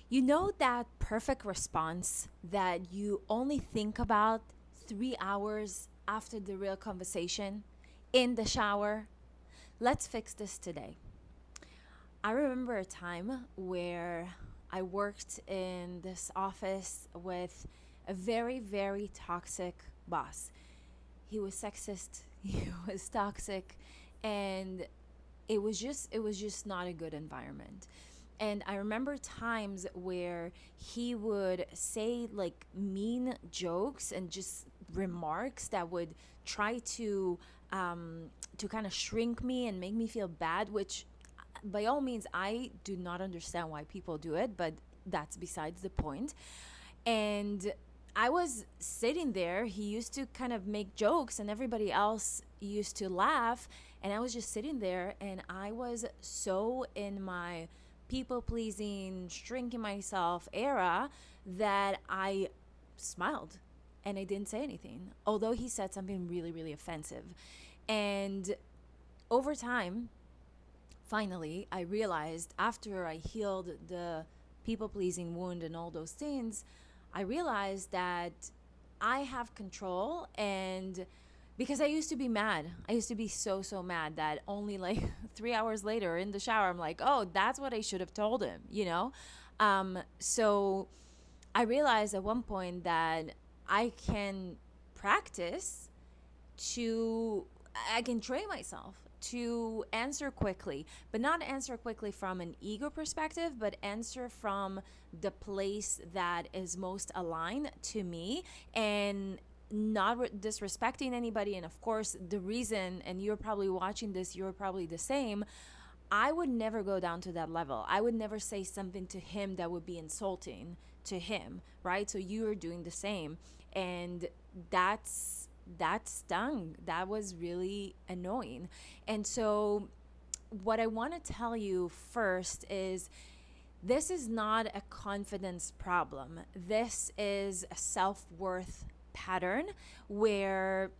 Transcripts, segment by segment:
You know that perfect response that you only think about 3 hours after the real conversation in the shower? Let's fix this today. I remember a time where I worked in this office with a very, very toxic boss. He was sexist, he was toxic, and it was just not a good environment. And I remember times where he would say like mean jokes and just remarks that would try to kind of shrink me and make me feel bad, which by all means I do not understand why people do it, but that's besides the point. And I was sitting there. He used to kind of make jokes, and everybody else used to laugh. And I was just sitting there, and I was so in my people pleasing, shrinking myself era that I smiled and I didn't say anything, although he said something really, really offensive. And over time, finally, I realized after I healed the people pleasing wound and all those things, I realized that I have control. And because I used to be mad, I used to be so, so mad that only like 3 hours later in the shower, I'm like, oh, that's what I should have told him, you know? So I realized at one point that I can practice to I can train myself to answer quickly, but not answer quickly from an ego perspective, but answer from the place that is most aligned to me, and not disrespecting anybody. And of course, the reason, and you're probably watching this, you're probably the same. I would never go down to that level. I would never say something to him that would be insulting to him, right? So you are doing the same. And that stung. That was really annoying. And so what I want to tell you first is this is not a confidence problem. This is a self-worth pattern where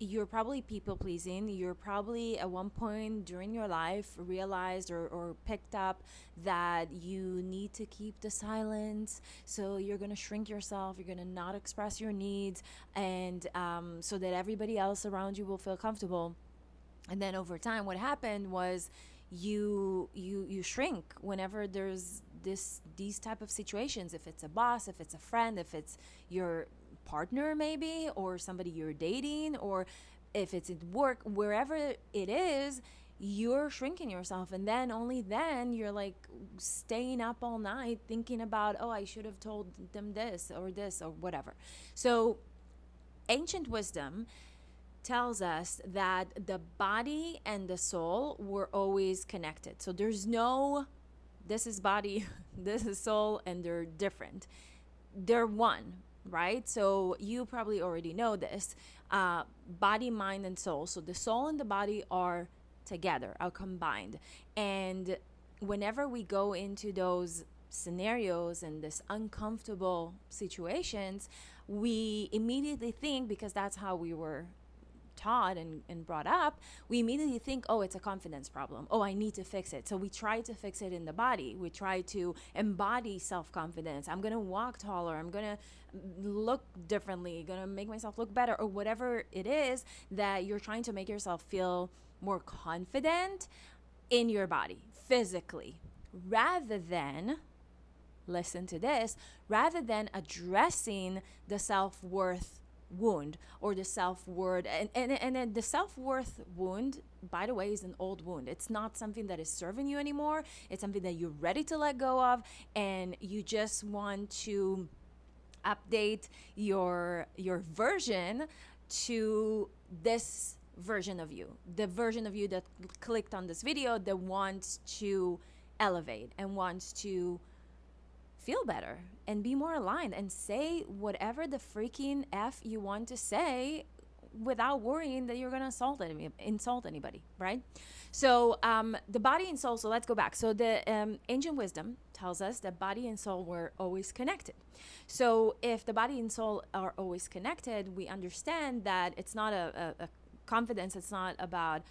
you're probably people pleasing. You're probably at one point during your life realized or picked up that you need to keep the silence. So you're going to shrink yourself. You're going to not express your needs, and so that everybody else around you will feel comfortable. And then over time, what happened was you shrink whenever there's these type of situations. If it's a boss, if it's a friend, if it's your partner maybe, or somebody you're dating, or if it's at work, wherever it is, you're shrinking yourself. And then only then you're like staying up all night thinking about, oh, I should have told them this or whatever. So ancient wisdom tells us that the body and the soul were always connected. So there's no, this is body, this is soul, and they're different. They're one, right? So you probably already know this. Body, mind, and soul. So the soul and the body are together, are combined. And whenever we go into those scenarios and this uncomfortable situations, we immediately think, because that's how we were taught and brought up, we immediately think, oh, it's a confidence problem. Oh, I need to fix it. So we try to fix it in the body. We try to embody self-confidence. I'm going to walk taller. I'm going to look differently, going to make myself look better, or whatever it is that you're trying to make yourself feel more confident in your body physically, rather than, listen to this, rather than addressing the self-worth wound or the self-worth. And the self-worth wound, by the way, is an old wound. It's not something that is serving you anymore. It's something that you're ready to let go of, and you just want to update your version to this version of you, the version of you that clicked on this video, that wants to elevate and wants to feel better and be more aligned and say whatever the freaking F you want to say without worrying that you're going to insult anybody, right? So the body and soul, so let's go back. So the ancient wisdom tells us that body and soul were always connected. So if the body and soul are always connected, we understand that it's not a confidence, it's not about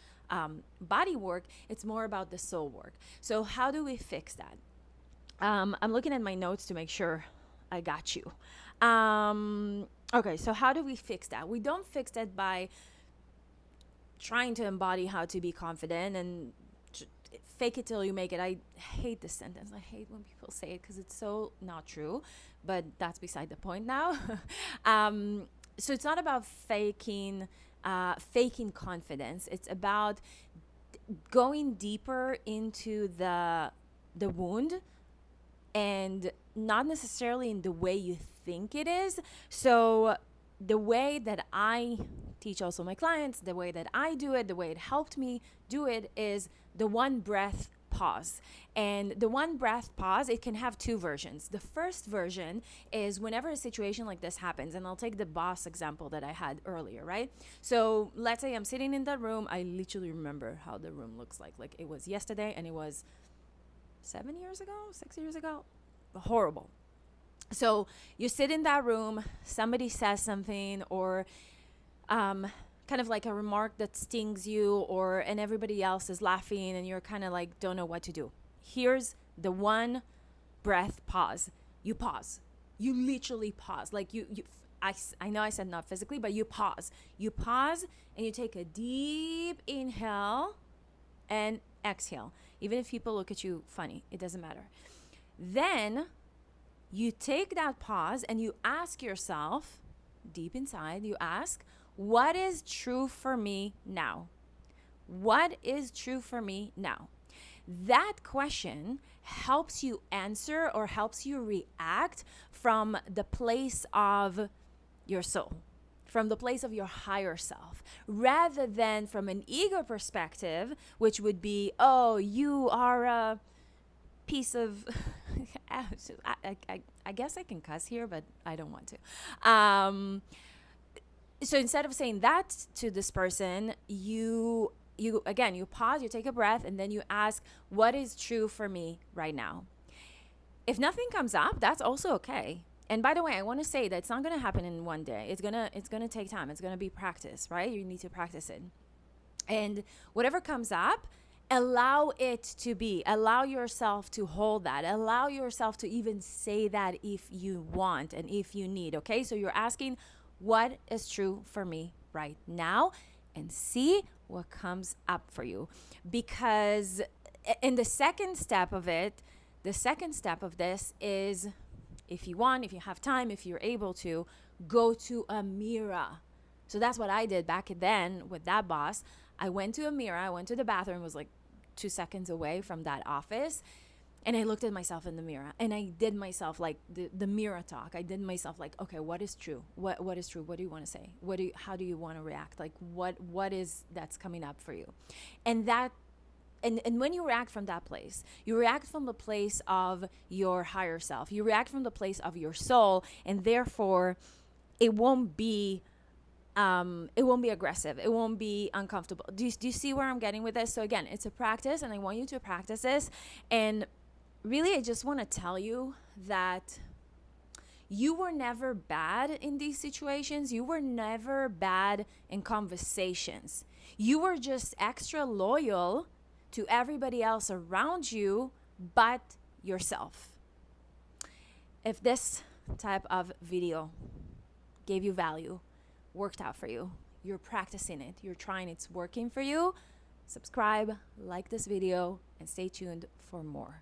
body work, it's more about the soul work. So how do we fix that? I'm looking at my notes to make sure I got you. Okay, so how do we fix that? We don't fix it by trying to embody how to be confident and fake it till you make it. I hate this sentence. I hate when people say it because it's so not true, but that's beside the point now. So it's not about faking confidence. It's about going deeper into the wound, and not necessarily in the way you think it is. So the way that I teach also my clients, the way that I do it, the way it helped me do it is the one breath pause. And the one breath pause, it can have two versions. The first version is whenever a situation like this happens, and I'll take the boss example that I had earlier, right? So let's say I'm sitting in that room. I literally remember how the room looks like. Like it was yesterday, and it was 6 years ago. Horrible. So you sit in that room, somebody says something, or kind of like a remark that stings you, and everybody else is laughing, and you're kind of like, don't know what to do. Here's the one breath pause. You pause. You literally pause. Like I know I said not physically, but you pause. You pause and you take a deep inhale and exhale. Even if people look at you funny, it doesn't matter. Then you take that pause and you ask yourself, deep inside, you ask, what is true for me now? What is true for me now? That question helps you answer or helps you react from the place of your soul, from the place of your higher self, rather than from an ego perspective, which would be, oh, you are a piece of I guess I can cuss here, but I don't want to. So instead of saying that to this person, you again, you pause, you take a breath, and then you ask, what is true for me right now? If nothing comes up, that's also okay. And by the way, I want to say that it's not going to happen in one day. It's going to take time. It's going to be practice, right? You need to practice it. And whatever comes up, allow it to be. Allow yourself to hold that. Allow yourself to even say that if you want and if you need, okay? So you're asking, what is true for me right now? And see what comes up for you. Because in the second step of this is, if you want, if you have time, if you're able to, go to a mirror. So that's what I did back then with that boss. I went to a mirror. I went to the bathroom. It was like 2 seconds away from that office. And I looked at myself in the mirror, and I did myself like the mirror talk. I did myself like, okay, what is true? What is true? What do you want to say? How do you want to react? Like what is that's coming up for you? And that, and when you react from that place, you react from the place of your higher self. You react from the place of your soul, and therefore it won't be aggressive. It won't be uncomfortable. Do you see where I'm getting with this? So again, it's a practice, and I want you to practice this. And really, I just want to tell you that you were never bad in these situations. You were never bad in conversations. You were just extra loyal to everybody else around you but yourself. If this type of video gave you value, worked out for you, you're practicing it, you're trying, it's working for you, subscribe, like this video, and stay tuned for more.